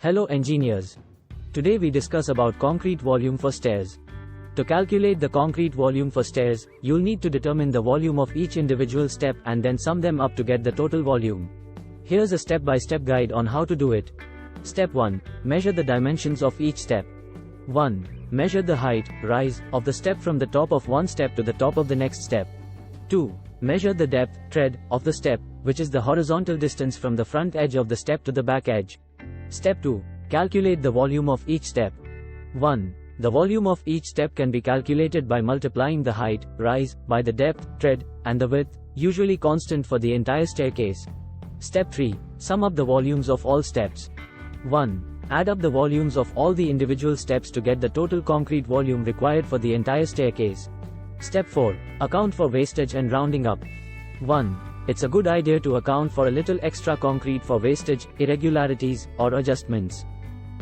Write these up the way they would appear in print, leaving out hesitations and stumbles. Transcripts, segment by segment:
Hello engineers. Today we discuss about concrete volume for stairs. To calculate the concrete volume for stairs, you'll need to determine the volume of each individual step and then sum them up to get the total volume. Here's a step-by-step guide on how to do it. Step 1. Measure the dimensions of each step. 1. Measure the height, rise, of the step from the top of one step to the top of the next step. 2. Measure the depth, tread, of the step, which is the horizontal distance from the front edge of the step to the back edge. Step 2. Calculate the volume of each step. 1. The volume of each step can be calculated by multiplying the height, rise, by the depth, tread, and the width, usually constant for the entire staircase. Step 3. Sum up the volumes of all steps. 1. Add up the volumes of all the individual steps to get the total concrete volume required for the entire staircase. Step 4. Account for wastage and rounding up. 1. It's a good idea to account for a little extra concrete for wastage, irregularities, or adjustments.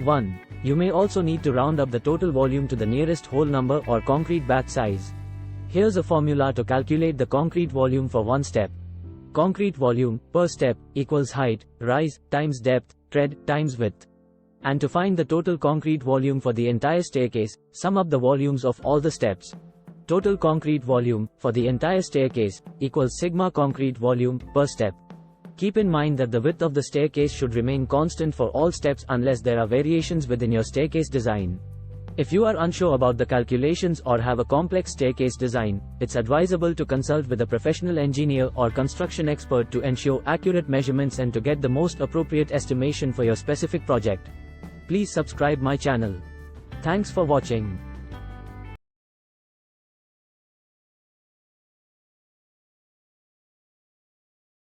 1. You may also need to round up the total volume to the nearest whole number or concrete bath size. Here's a formula to calculate the concrete volume for one step. Concrete volume, per step, equals height, rise, times depth, tread, times width. And to find the total concrete volume for the entire staircase, sum up the volumes of all the steps. Total concrete volume, for the entire staircase, equals sigma concrete volume, per step. Keep in mind that the width of the staircase should remain constant for all steps unless there are variations within your staircase design. If you are unsure about the calculations or have a complex staircase design, it's advisable to consult with a professional engineer or construction expert to ensure accurate measurements and to get the most appropriate estimation for your specific project. Please subscribe my channel. Thanks for watching.